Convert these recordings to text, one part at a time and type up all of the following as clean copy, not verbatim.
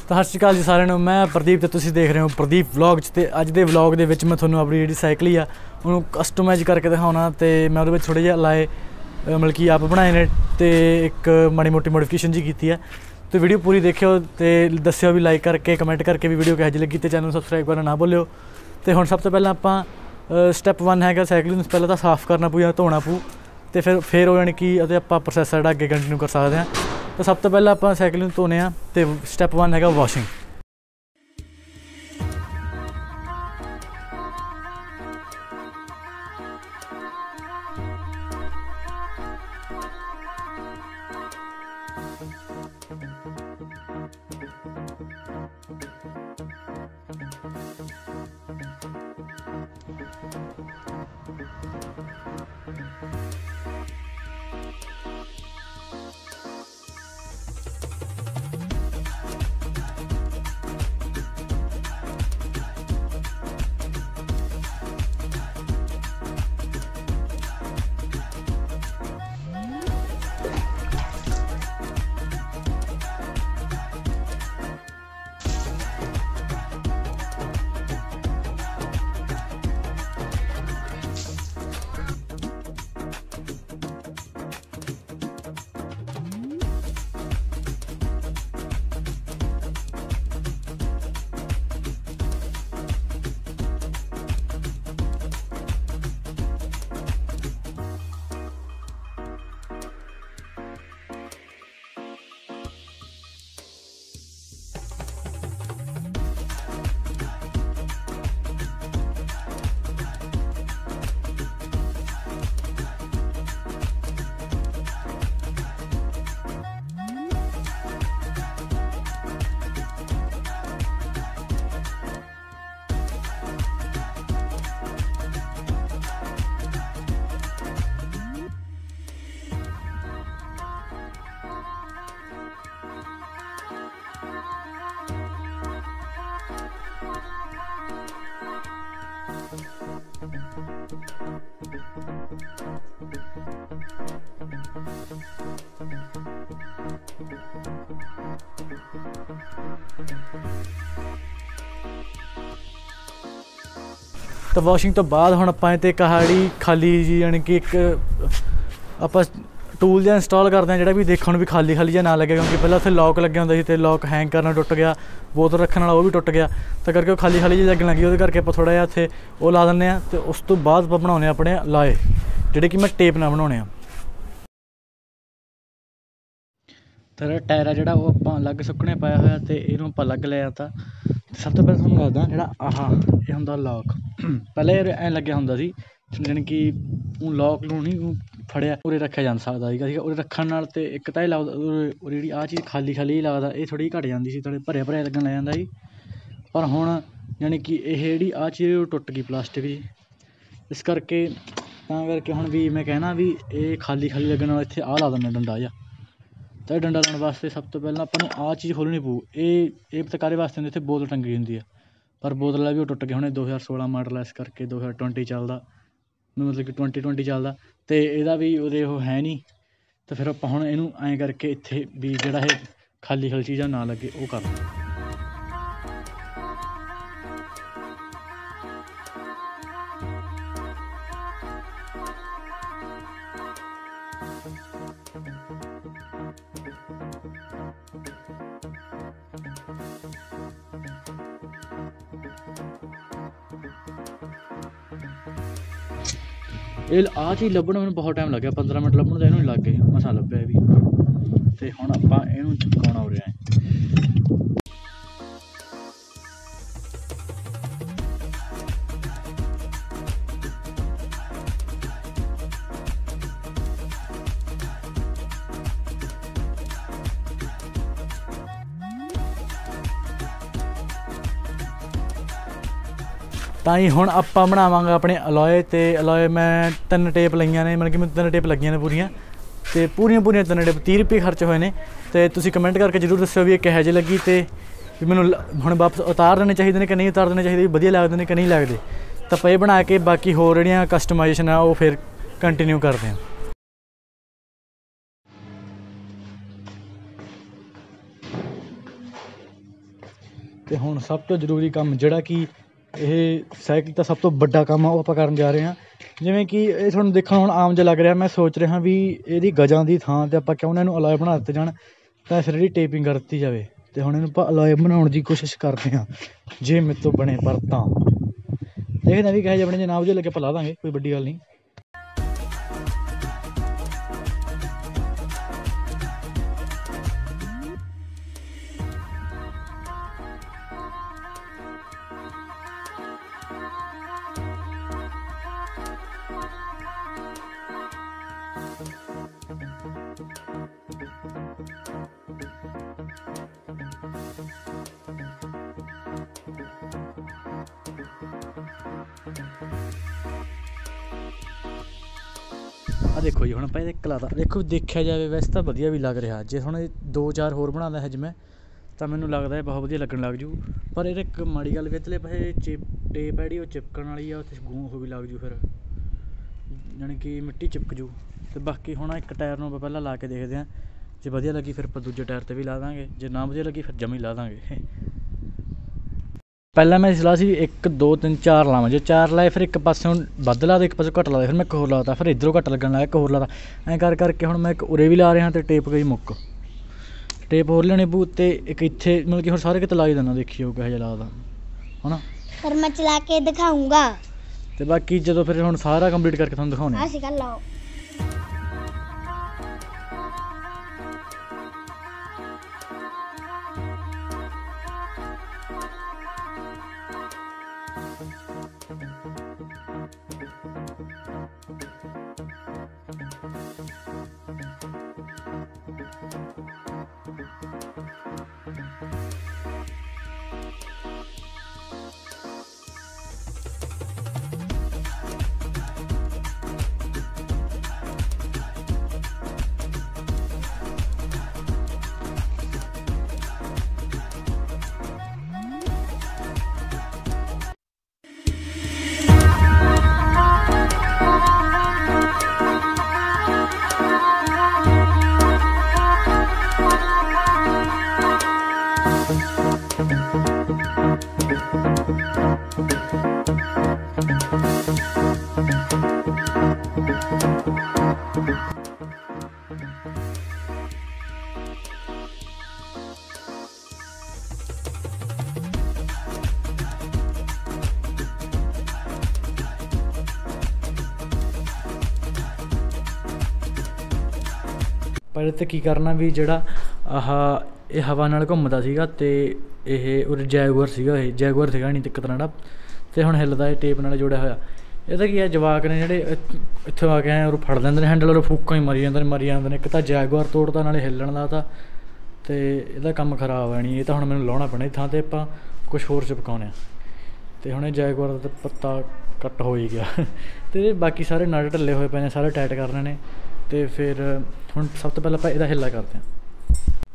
तो सत श्री अकाल जी सारिਆਂ ਨੂੰ। मैं प्रदीप तो तुसीं देख रहे हो प्रदीप व्लॉग्स। तो अज के व्लॉग के मैं थोनों अपनी जी साइकिल ही आ उन्होंने कस्टमाइज करके दिखाना। तो मैं वो थोड़े जे लाए मतलब कि आप बनाए ने तो एक माड़ी मोटी मोडिफिकेशन जी की है। तो वीडियो पूरी देखियो तो दस्यो भी लाइक करके कमेंट करके भी वीडियो कहो जी लगी। तो चैनल सबसक्राइब करना ना भूलियो। तो हुण सब तो पहले आप स्टैप 1 है साइकिल पहले तो साफ़ करना पू या धोना पू। तो फिर हो जानी कि आप प्रोसैस जोड़ा अगे कंटिन्यू कर सकते हैं। तो सब तो पहले आप साइकिल धोने। तो स्टैप 1 है वॉशिंग। तो वॉशिंग तो बाद हुण आपां ते कहाड़ी खाली जी यानी कि एक आप टूल जिहा इंस्टॉल करते हैं, जो भी देखने भी खाली खाली जिहा ना लगे। क्योंकि पहले उत्थे लॉक लगे होंदे सी ते लॉक हैंग करना टुट गया, बोतल रखने वाला वो भी टुट गया। तो करके वो खाली खाली जी लगन लगी। वो करके आपां थोड़ा जिहा उत्थे वो ला दिंदे आ। तो उस तो बाद आपां बनाउने अपने लाए जिहड़े कि मैं टेप नाल बनाउने आ। तो टायर है जो आप अलग सुकने पाया हुआ। तो इनू आप अलग लिया। तो सब तो पहले थोड़ा दसदा जो आह ये होंदा लॉक। पहले ऐ लग्या होंदा सी जानी कि लॉक नूं नहीं फड़िया उरे रखा जा सकता है। उरे रखण नाल ते एक तो लगदा जी आ चीज़ खाली खाली लगदा ये थोड़ी घट जाती सी, थोड़े भरिया भरिया लगन लग जांदा सी। पर हुण जानी कि ये जी आ चीज़ टुट गई प्लास्टिक जी। इस करके हुण भी मैं कहना भी ये खाली खाली लगन नाल इत्थे आ ला दिंदे डंडा जिहा। तो डंडा लाने वास्ते सब तो पहले आपां नूं आ चीज़ खोलनी पू। ये पता काहदे वास्ते होंदी, इत्थे बोतल टंगी होंदी है। पर बोतल भी वो टुट गए हुणे 2016 मॉडल। इस करके 2020 चलदा मतलब कि 2020 चलदा। तो यदा भी वो है नहीं। तो फिर आपां हुण इहनूं ऐं करके इत्थे भी जिहड़ा ये खाली खाली चीज़ां ना लगे वो करना। ये आ चीज़ लभण मैंने बहुत टाइम लग गया, 15 मिनट लभण तो इनू लग गए मसा लभ्या भी। तो हुण आपां इहनूं चुकाउणा हो रहा है। ਤਾਂ ਹੀ ਹੁਣ ਆਪਾਂ ਬਣਾਵਾਂਗੇ ਆਪਣੇ ਅਲੋਏ। ਤੇ ਅਲੋਏ ਮੈਂ 3 ਟੇਪ ਲਈਆਂ ਨੇ, ਮਤਲਬ ਕਿ ਮੈਨੂੰ 3 ਟੇਪ ਲੱਗੀਆਂ ਨੇ ਪੂਰੀਆਂ। ਤੇ ਪੂਰੀਆਂ 3 ਟੇਪ 30 ਰੁਪਏ ਖਰਚ ਹੋਏ ਨੇ। ਤੇ ਤੁਸੀਂ ਕਮੈਂਟ ਕਰਕੇ ਜ਼ਰੂਰ ਦੱਸਿਓ ਵੀ ਇਹ ਕਿਹੋ ਜਿਹੀ ਲੱਗੀ। ਤੇ ਵੀ ਮੈਨੂੰ ਹੁਣ ਵਾਪਸ ਉਤਾਰ ਦੇਣੇ ਚਾਹੀਦੇ ਨੇ ਕਿ ਨਹੀਂ ਉਤਾਰ ਦੇਣੇ ਚਾਹੀਦੇ, ਵੀ ਵਧੀਆ ਲੱਗਦੇ ਨੇ ਕਿ ਨਹੀਂ ਲੱਗਦੇ। ਤਾਂ ਆਪਾਂ ਇਹ ਬਣਾ ਕੇ ਬਾਕੀ ਹੋਰ ਜਿਹੜੀਆਂ ਕਸਟਮਾਈਜ਼ੇਸ਼ਨ ਆ ਉਹ ਫਿਰ ਕੰਟੀਨਿਊ ਕਰਦੇ ਹਾਂ। ਤੇ ਹੁਣ ਸਭ ਤੋਂ ਜ਼ਰੂਰੀ ਕੰਮ ਜਿਹੜਾ ਕਿ ਇਹ ਸਾਈਕਲ ਦਾ ਸਭ ਤੋਂ ਵੱਡਾ ਕੰਮ ਆ ਉਹ ਆਪਾਂ ਕਰਨ ਜਾ ਰਹੇ ਹਾਂ। ਜਿਵੇਂ ਕਿ ਇਹ ਤੁਹਾਨੂੰ ਦੇਖਣ ਹੁਣ ਆਮ ਜਿਹਾ ਲੱਗ ਰਿਹਾ, ਮੈਂ ਸੋਚ ਰਿਹਾ ਵੀ ਇਹਦੀ ਗਜ਼ਾਂ ਦੀ ਥਾਂ 'ਤੇ ਆਪਾਂ ਕਿਉਂ ਨਾ ਇਹਨੂੰ ਅਲੋਏ ਬਣਾ ਦਿੱਤੇ ਜਾਣ, ਤਾਂ ਫਿਰ ਇਹਦੀ ਟੇਪਿੰਗ ਕਰ ਦਿੱਤੀ ਜਾਵੇ ਅਤੇ ਹੁਣ ਇਹਨੂੰ ਆਪਾਂ ਅਲੋਏ ਬਣਾਉਣ ਦੀ ਕੋਸ਼ਿਸ਼ ਕਰਦੇ ਹਾਂ ਜੇ ਮੇਰੇ ਤੋਂ ਬਣੇ ਪਰ ਤਾਂ। ਦੇਖਦੇ ਵੀ ਕਹੇ ਜਿਹੇ ਬਣੇ, ਜੇ ਨਾ ਵਧੀਆ ਲੱਗੇ ਆਪਾਂ ਲਾ ਦਾਂਗੇ, ਕੋਈ ਵੱਡੀ ਗੱਲ ਨਹੀਂ। ਆ ਦੇਖੋ ਜੀ, ਹੁਣ ਆਪਾਂ ਇਹਦੇ ਕਲਾਤਾ ਦੇਖੋ, ਦੇਖਿਆ ਜਾਵੇ ਵੈਸੇ ਤਾਂ ਵਧੀਆ ਵੀ ਲੱਗ ਰਿਹਾ। ਜੇ ਹੁਣ ਇਹ 2-4 ਹੋਰ ਬਣਾਉਂਦਾ ਹੈ ਜਿਵੇਂ, ਤਾਂ ਮੈਨੂੰ ਲੱਗਦਾ ਇਹ ਬਹੁਤ ਵਧੀਆ ਲੱਗਣ ਲੱਗ ਜੂ। ਪਰ ਇਹਦੇ ਇੱਕ ਮਾੜੀ ਗੱਲ ਵੀ ਇੱਧਰਲੇ ਪਾਸੇ ਟੇਪ ਹੈ ਜਿਹੜੀ ਉਹ ਚਿਪਕਣ ਵਾਲੀ ਆ, ਉੱਥੇ ਗੂੰ ਉਹ ਵੀ ਲੱਗ ਜੂ, ਫਿਰ ਜਾਣੀ ਕਿ ਮਿੱਟੀ ਚਿਪਕ ਜੂ। ਅਤੇ ਬਾਕੀ ਹੁਣ ਇੱਕ ਟਾਇਰ ਨੂੰ ਆਪਾਂ ਪਹਿਲਾਂ ਲਾ ਕੇ ਦੇਖਦੇ ਹਾਂ, ਜੇ ਵਧੀਆ ਲੱਗੀ ਫਿਰ ਆਪਾਂ ਦੂਜੇ ਟਾਇਰ 'ਤੇ ਵੀ ਲਾ ਦਾਂਗੇ, ਜੇ ਨਾ ਵਧੀਆ ਲੱਗੀ ਫਿਰ ਜਮੀ ਲਾ ਦਾਂਗੇ। ਪਹਿਲਾਂ ਮੇਰੀ ਸਲਾਹ ਸੀ 1 2 3 4 ਲਾਵਾਂ, ਜੇ 4 ਲਾਏ ਫਿਰ ਇੱਕ ਪਾਸਿਓਂ ਵੱਧ ਲਾ ਦੇ, ਇੱਕ ਪਾਸੇ ਘੱਟ ਲਾ ਦੇ, ਫਿਰ ਮੈਂ ਇੱਕ ਹੋਰ ਲਾਤਾ, ਫਿਰ ਇੱਧਰੋਂ ਘੱਟ ਲੱਗਣ ਲੱਗਾ, ਇੱਕ ਹੋਰ ਲਾਤਾ, ਐਂ ਕਰਕੇ ਹੁਣ ਮੈਂ ਇੱਕ ਉਰੇ ਵੀ ਲਾ ਰਿਹਾ ਅਤੇ ਟੇਪ ਗਈ ਮੁੱਕ। ਟੇਪ ਹੋਰ ਲਿਆਉਣੀ ਪਊ ਅਤੇ ਇੱਕ ਇੱਥੇ, ਮਤਲਬ ਕਿ ਹੁਣ ਸਾਰੇ ਕਿਤੇ ਲਾ ਹੀ ਦਿੰਦਾ, ਦੇਖੀ ਜਾਊ ਕਿਹੋ ਜਿਹਾ ਲੱਗਦਾ ਹੈ ਨਾ। ਫਿਰ ਮੈਂ ਚਲਾ ਕੇ ਦਿਖਾਊਂਗਾ ਅਤੇ ਬਾਕੀ ਜਦੋਂ ਫਿਰ ਹੁਣ ਸਾਰਾ ਕੰਪਲੀਟ ਕਰਕੇ ਤੁਹਾਨੂੰ ਦਿਖਾਉਂਦੇ ਅਸੀਂ ਕਰ ਲਓ। ਪਹਿਲੇ ਤਾਂ ਕੀ ਕਰਨਾ ਵੀ ਜਿਹੜਾ ਇਹ ਹਵਾ ਨਾਲ ਘੁੰਮਦਾ ਸੀਗਾ ਅਤੇ ਇਹ ਉਰੇ ਜੈਗੂਅਰ ਸੀਗਾ, ਇਹ ਜੈਗੂਅਰ ਸੀਗਾ ਨਹੀਂ ਦਿੱਕਤ ਨਾਲ, ਅਤੇ ਹੁਣ ਹਿੱਲਦਾ ਇਹ ਟੇਪ ਨਾਲ ਜੁੜਿਆ ਹੋਇਆ। ਇਹਦਾ ਕੀ ਹੈ, ਜਵਾਕ ਨੇ ਜਿਹੜੇ ਇੱਥੋਂ ਆ ਕੇ ਆਏ ਉਹ ਫੜ ਲੈਂਦੇ ਨੇ ਹੈਂਡਲ, ਉਹ ਫੂਕਾਂ ਹੀ ਮਰੀ ਜਾਂਦੇ ਨੇ। ਇੱਕ ਤਾਂ ਜੈਗੂਅਰ ਤੋੜਦਾ, ਨਾਲੇ ਹਿੱਲਣ ਦਾ ਤਾਂ, ਅਤੇ ਇਹਦਾ ਕੰਮ ਖਰਾਬ ਹੈ ਨਹੀਂ। ਇਹ ਤਾਂ ਹੁਣ ਮੈਨੂੰ ਲਾਉਣਾ ਪੈਣਾ, ਥਾਂ 'ਤੇ ਆਪਾਂ ਕੁਛ ਹੋਰ ਚਿਪਕਾਉਂਦੇ ਹਾਂ। ਅਤੇ ਹੁਣ ਇਹ ਜੈਗੂਅਰ ਦਾ ਪੱਤਾ ਕੱਟ ਹੋ ਹੀ ਗਿਆ ਅਤੇ ਬਾਕੀ ਸਾਰੇ ਨਟ ਢਿੱਲੇ ਹੋਏ ਪਏ ਨੇ, ਸਾਰੇ ਟਾਈਟ ਕਰਨੇ ਨੇ। ਅਤੇ ਫਿਰ ਹੁਣ ਸਭ ਤੋਂ ਪਹਿਲਾਂ ਆਪਾਂ ਇਹਦਾ ਹਿੱਲਾ ਕਰਦੇ ਹਾਂ।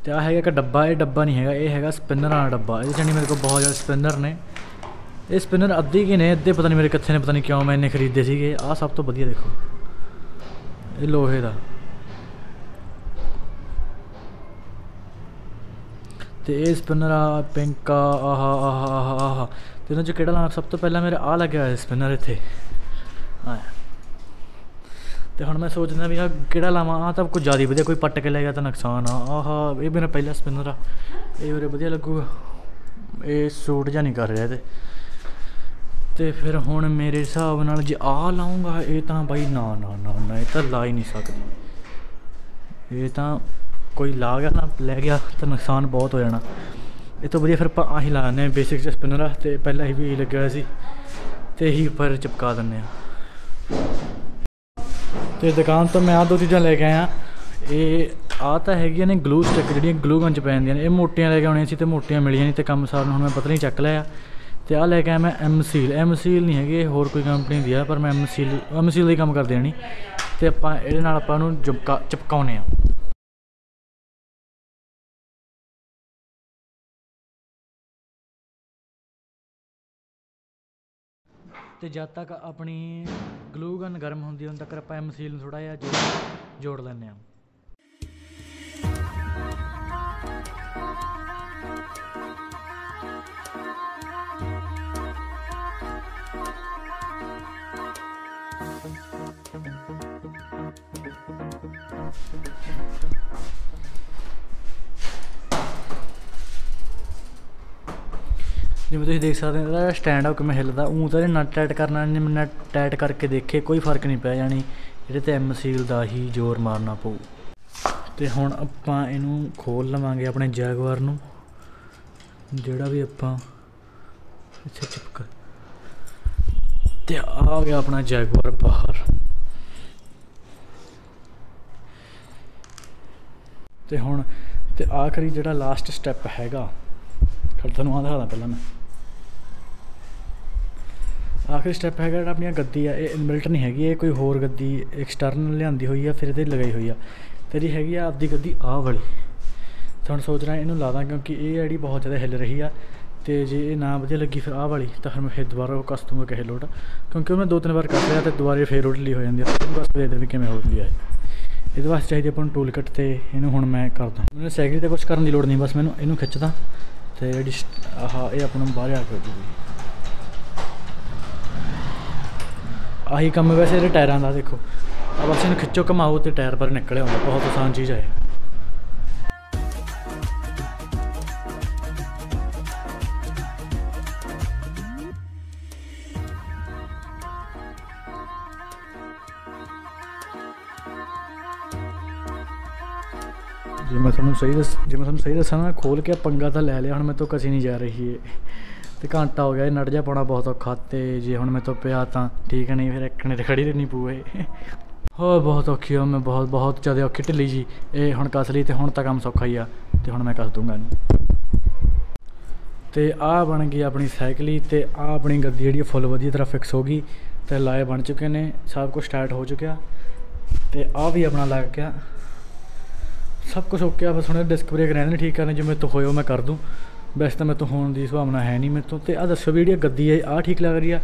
ਅਤੇ ਆਹ ਹੈਗਾ ਇੱਕ ਡੱਬਾ, ਇਹ ਡੱਬਾ ਨਹੀਂ ਹੈਗਾ, ਇਹ ਹੈਗਾ ਸਪਿਨਰ ਵਾਲਾ ਡੱਬਾ। ਇਹਦੇ 'ਚ ਨਹੀਂ ਮੇਰੇ ਕੋਲ ਬਹੁਤ ਜ਼ਿਆਦਾ ਸਪਿਨਰ ਨੇ, ਇਹ ਸਪਿਨਰ ਅੱਧੇ ਕੀ ਨੇ, ਅੱਧੇ ਪਤਾ ਨਹੀਂ ਮੇਰੇ ਕਿੱਥੇ ਨੇ, ਪਤਾ ਨਹੀਂ ਕਿਉਂ ਮੈਂ ਇੰਨੇ ਖਰੀਦੇ ਸੀਗੇ। ਆਹ ਸਭ ਤੋਂ ਵਧੀਆ ਦੇਖੋ, ਇਹ ਲੋਹੇ ਦਾ, ਅਤੇ ਇਹ ਸਪਿਨਰ ਆ ਪਿੰਕ ਆ, ਆਹ ਅਤੇ ਇਹਨਾਂ 'ਚ ਕਿਹੜਾ ਲਾਉਣਾ। ਸਭ ਤੋਂ ਪਹਿਲਾਂ ਮੇਰਾ ਆਹ ਲੱਗਿਆ ਹੋਇਆ ਸਪਿਨਰ ਇੱਥੇ, ਅਤੇ ਹੁਣ ਮੈਂ ਸੋਚਦਾ ਵੀ ਆਹ ਕਿਹੜਾ ਲਾਵਾਂ। ਆਹ ਤਾਂ ਕੁਝ ਜ਼ਿਆਦਾ ਵਧੀਆ, ਕੋਈ ਪੱਟ ਕੇ ਲੈ ਗਿਆ ਤਾਂ ਨੁਕਸਾਨ ਆ। ਇਹ ਮੇਰਾ ਪਹਿਲਾ ਸਪਿਨਰ ਆ, ਇਹ ਉਰੇ ਵਧੀਆ ਲੱਗੂਗਾ, ਇਹ ਸੂਟ ਜਿਹਾ ਨਹੀਂ ਕਰ ਰਿਹਾ ਇਹਦੇ। ਅਤੇ ਫਿਰ ਹੁਣ ਮੇਰੇ ਹਿਸਾਬ ਨਾਲ ਜੇ ਆਹ ਲਾਊਂਗਾ, ਇਹ ਤਾਂ ਬਾਈ ਨਾ ਇਹ ਤਾਂ ਲਾ ਹੀ ਨਹੀਂ ਸਕਦੀ। ਇਹ ਤਾਂ ਕੋਈ ਲਾ ਗਿਆ ਨਾ, ਲੈ ਗਿਆ ਤਾਂ ਨੁਕਸਾਨ ਬਹੁਤ ਹੋ ਜਾਣਾ। ਇਹ ਤੋਂ ਵਧੀਆ ਫਿਰ ਆਪਾਂ ਆਹੀ ਲਾ ਦਿੰਦੇ ਹਾਂ, ਬੇਸਿਕ ਜਿਹਾ ਸਪਿਨਰ ਆ, ਅਤੇ ਪਹਿਲਾਂ ਇਹ ਵੀ ਇਹੀ ਲੱਗਿਆ ਹੋਇਆ ਸੀ, ਅਤੇ ਇਹੀ ਉੱਪਰ ਚਿਪਕਾ ਦਿੰਦੇ ਹਾਂ। ਅਤੇ ਦੁਕਾਨ ਤੋਂ ਮੈਂ ਆਹ 2 ਚੀਜ਼ਾਂ ਲੈ ਕੇ ਆਇਆ। ਇਹ ਆਹ ਤਾਂ ਹੈਗੀਆਂ ਨੇ ਗਲੂ ਸਟਿਕ, ਜਿਹੜੀਆਂ ਗਲੂ ਗਨ 'ਚ ਪੈ ਜਾਂਦੀਆਂ ਨੇ। ਇਹ ਮੋਟੀਆਂ ਲੈ ਕੇ ਆਉਣੀਆਂ ਸੀ ਅਤੇ ਮੋਟੀਆਂ ਮਿਲੀਆਂ ਨਹੀਂ, ਅਤੇ ਕੰਮ ਸਾਰ ਨੂੰ ਹੁਣ ਮੈਂ ਪਤਾ ਨਹੀਂ ਚੱਕ ਲਿਆ। ਅਤੇ ਆਹ ਲੈ ਕੇ ਆਇਆ ਮੈਂ ਐਮ ਸੀਲ ਨਹੀਂ ਹੈਗੀ, ਇਹ ਹੋਰ ਕੋਈ ਕੰਪਨੀ ਦੀ ਆ, ਪਰ ਮੈਂ ਐਮ ਸੀਲ ਦਾ ਹੀ ਕੰਮ ਕਰ ਦੇਣੀ। ਅਤੇ ਆਪਾਂ ਇਹਦੇ ਨਾਲ ਆਪਾਂ ਉਹਨੂੰ ਚਿਪਕਾਉਂਦੇ ਹਾਂ। ਅਤੇ ਜਦ ਤੱਕ ਆਪਣੀ ਗਲੂ ਗਨ ਗਰਮ ਹੁੰਦੀ, ਉਦੋਂ ਤੱਕ ਆਪਾਂ ਐਮ ਸੀਲ ਨੂੰ ਥੋੜ੍ਹਾ ਜਿਹਾ ਜੋੜ ਲੈਂਦੇ ਹਾਂ। ਜਿਵੇਂ ਤੁਸੀਂ ਦੇਖ ਸਕਦੇ ਹੋ ਇਹਦਾ ਸਟੈਂਡ ਆ ਕਿਵੇਂ ਹਿੱਲਦਾ। ਊਂ ਤਾਂ ਇਹ ਨਟ ਟਾਈਟ ਕਰਨਾ, ਨਟ ਟਾਈਟ ਕਰਕੇ ਦੇਖੇ ਕੋਈ ਫਰਕ ਨਹੀਂ ਪਿਆ, ਜਾਣੀ ਇਹਦੇ 'ਤੇ ਐਮ ਸੀਲ ਦਾ ਹੀ ਜ਼ੋਰ ਮਾਰਨਾ ਪਊ। ਅਤੇ ਹੁਣ ਆਪਾਂ ਇਹਨੂੰ ਖੋਲ੍ਹ ਲਵਾਂਗੇ ਆਪਣੇ ਜੈਗਵਾਰ ਨੂੰ, ਜਿਹੜਾ ਵੀ ਆਪਾਂ ਇੱਥੇ ਚਿਪਕ, ਅਤੇ ਆ ਗਿਆ ਆਪਣਾ ਜੈਗਵਾਰ ਬਾਹਰ। ਅਤੇ ਹੁਣ ਅਤੇ ਆਖਰੀ ਜਿਹੜਾ ਲਾਸਟ ਸਟੈਪ ਹੈਗਾ, ਤੁਹਾਨੂੰ ਆਹ ਦਿਖਾਦਾ ਪਹਿਲਾਂ ਮੈਂ। ਆਖਰੀ ਸਟੈਪ ਹੈਗਾ ਜਿਹੜਾ ਆਪਣੀਆਂ ਗੱਦੀ ਆ, ਇਹ ਇਨਬਿਲਟ ਨਹੀਂ ਹੈਗੀ, ਇਹ ਕੋਈ ਹੋਰ ਗੱਦੀ ਐਕਸਟਰਨਲ ਲਿਆਂਦੀ ਹੋਈ ਆ, ਫਿਰ ਇਹਦੇ ਲਗਾਈ ਹੋਈ ਆ। ਅਤੇ ਇਹਦੀ ਹੈਗੀ ਆ ਆਪਦੀ ਗੱਦੀ ਆਹ ਵਾਲੀ। ਹੁਣ ਸੋਚ ਰਿਹਾ ਇਹਨੂੰ ਲਾ ਦਾਂ, ਕਿਉਂਕਿ ਇਹ ਜਿਹੜੀ ਬਹੁਤ ਜ਼ਿਆਦਾ ਹਿੱਲ ਰਹੀ ਆ, ਅਤੇ ਜੇ ਇਹ ਨਾ ਵਧੀਆ ਲੱਗੀ ਫਿਰ ਆਹ ਵਾਲੀ, ਤਾਂ ਫਿਰ ਮੈਂ ਫਿਰ ਦੁਬਾਰਾ ਉਹ ਕੱਸ ਦੂੰਗਾ ਕਿਸੇ ਲੋਟ, ਕਿਉਂਕਿ ਉਹ ਮੈਂ 2-3 ਵਾਰ ਕੱਸ ਲਿਆ ਅਤੇ ਦੁਬਾਰਾ ਫਿਰ ਉਹ ਢਿੱਲੀ ਹੋ ਜਾਂਦੀ ਆ। ਉਹਨੂੰ ਕੱਸ ਦੇ ਦੇ ਵੀ ਕਿਵੇਂ ਹੋ ਜਾਂਦੀ ਆ। ਇਹਦੇ ਵਾਸਤੇ ਚਾਹੀਦੀ ਆਪਾਂ ਨੂੰ ਟੂਲ ਕਿੱਟ, ਅਤੇ ਇਹਨੂੰ ਹੁਣ ਮੈਂ ਕਰਦਾ। ਮੈਨੂੰ ਸਾਈਕਲ 'ਤੇ ਕੁਛ ਕਰਨ ਦੀ ਲੋੜ ਨਹੀਂ, ਬਸ ਮੈਨੂੰ ਇਹਨੂੰ ਖਿੱਚਦਾ ਅਤੇ ਜਿਹੜੀ ਆਹ ਇਹ ਆਪਾਂ ਨੂੰ ਬਾਹਰ ਆ ਕੇ ਹੋ ਜੂਗੀ। ਆਹੀ ਕੰਮ ਵੈਸੇ ਇਹਦੇ ਟਾਇਰਾਂ ਦਾ, ਦੇਖੋ ਆ ਬਸ ਇਹਨੂੰ ਖਿੱਚੋ ਘੁਮਾਓ ਅਤੇ ਟਾਇਰ ਪਰ ਨਿਕਲ ਆਉਂਦਾ। ਬਹੁਤ ਆਸਾਨ ਚੀਜ਼ ਹੈ। ਜੇ ਮੈਂ ਤੁਹਾਨੂੰ ਸਹੀ ਦੱਸਾਂ ਨਾ, ਖੋਲ੍ਹ ਕੇ ਪੰਗਾ ਤਾਂ ਲੈ ਲਿਆ, ਹੁਣ ਮੇਰੇ ਤੋਂ ਕਸੀ ਨਹੀਂ ਜਾ ਰਹੀ ਹੈ ਅਤੇ ਘੰਟਾ ਹੋ ਗਿਆ। ਇਹ ਨਟ ਜਿਹਾ ਪਾਉਣਾ ਬਹੁਤ ਔਖਾ, ਅਤੇ ਜੇ ਹੁਣ ਮੇਰੇ ਤੋਂ ਪਿਆ ਤਾਂ ਠੀਕ ਹੈ, ਨਹੀਂ ਫਿਰ ਇੱਕ ਨੇ ਤਾਂ ਖੜੀ ਰਹਿਣੀ ਪਊ। ਇਹ ਹੋਰ ਬਹੁਤ ਔਖੀ ਆ, ਮੈਂ ਬਹੁਤ ਜ਼ਿਆਦਾ ਔਖੀ ਢਿੱਲੀ ਜੀ। ਇਹ ਹੁਣ ਕੱਸ ਲਈ ਅਤੇ ਹੁਣ ਤਾਂ ਕੰਮ ਸੌਖਾ ਹੀ ਆ, ਅਤੇ ਹੁਣ ਮੈਂ ਕੱਸ ਦੂੰਗਾ ਇਹਨੂੰ। ਅਤੇ ਆਹ ਬਣ ਗਈ ਆਪਣੀ ਸਾਈਕਲ, ਅਤੇ ਆਹ ਆਪਣੀ ਗੱਦੀ ਜਿਹੜੀ ਫੁੱਲ ਵਧੀਆ ਤਰ੍ਹਾਂ ਫਿਕਸ ਹੋ ਗਈ, ਅਤੇ ਲਾਏ ਬਣ ਚੁੱਕੇ ਨੇ, ਸਭ ਕੁਛ ਸਟਾਰਟ ਹੋ ਚੁੱਕਿਆ, ਅਤੇ ਆਹ ਵੀ ਆਪਣਾ ਲੱਗ ਗਿਆ, ਸਭ ਕੁਛ ਓਕੇ ਆ। ਬਸ ਹੁਣ ਡਿਸਕ ਬ੍ਰੇਕ ਰਹਿੰਦੇ ਠੀਕ ਕਰਨੇ, ਜੇ ਮੇਰੇ ਤੋਂ ਹੋਇਆ ਮੈਂ ਕਰ ਦੂੰ, ਵੈਸੇ ਤਾਂ ਮੇਰੇ ਤੋਂ ਹੋਣ ਦੀ ਸੰਭਾਵਨਾ ਹੈ ਨਹੀਂ ਮੇਰੇ ਤੋਂ। ਅਤੇ ਆਹ ਦੱਸੋ ਵੀ ਜਿਹੜੀ ਗੱਦੀ ਹੈ ਆਹ ਠੀਕ ਲੱਗ ਰਹੀ ਆ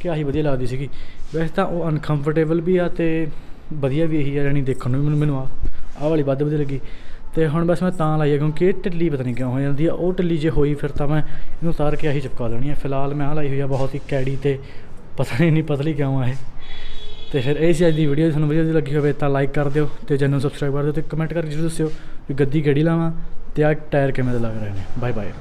ਕਿ ਆਹੀ ਵਧੀਆ ਲੱਗਦੀ ਸੀਗੀ? ਵੈਸੇ ਤਾਂ ਉਹ ਅਨਕੰਫਰਟੇਬਲ ਵੀ ਆ ਅਤੇ ਵਧੀਆ ਵੀ ਇਹੀ ਆ, ਜਾਣੀ ਦੇਖਣ ਨੂੰ ਵੀ ਮੈਨੂੰ ਆਹ ਵਾਲੀ ਵੱਧ ਵਧੀਆ ਲੱਗੀ। ਅਤੇ ਹੁਣ ਬਸ ਮੈਂ ਤਾਂ ਲਾਈ ਆ ਕਿਉਂਕਿ ਇਹ ਢਿੱਲੀ ਪਤਾ ਨਹੀਂ ਕਿਉਂ ਹੋ ਜਾਂਦੀ ਆ। ਉਹ ਢਿੱਲੀ ਜੇ ਹੋਈ ਫਿਰ ਤਾਂ ਮੈਂ ਇਹਨੂੰ ਉਤਾਰ ਕੇ ਆਹੀ ਚਿਪਕਾ ਦੇਣੀ ਆ। ਫਿਲਹਾਲ ਮੈਂ ਆਹ ਲਾਈ ਹੋਈ ਆ ਬਹੁਤ ਹੀ ਕੈੜੀ, ਅਤੇ ਪਤਾ ਨਹੀਂ ਇੰਨੀ ਪਤਲੀ ਕਿਉਂ ਆ ਇਹ। ਅਤੇ ਫਿਰ ਇਹ ਸੀ ਅੱਜ ਦੀ ਵੀਡੀਓ। ਤੁਹਾਨੂੰ ਵਧੀਆ ਲੱਗੀ ਹੋਵੇ ਤਾਂ ਲਾਈਕ ਕਰ ਦਿਓ, ਅਤੇ ਚੈਨਲ ਨੂੰ ਸਬਸਕ੍ਰਾਈਬ ਕਰ ਦਿਓ, ਅਤੇ ਕਮੈਂਟ ਕਰਕੇ ਜ਼ਰੂਰ ਦੱਸਿਓ ਵੀ ਗੱਦੀ ਕਿਹੜੀ ਲਾਵਾਂ ਅਤੇ ਆਹ ਟਾਇਰ ਕਿਵੇਂ ਦੇ ਲੱਗ ਰਹੇ ਨੇ। Bye bye.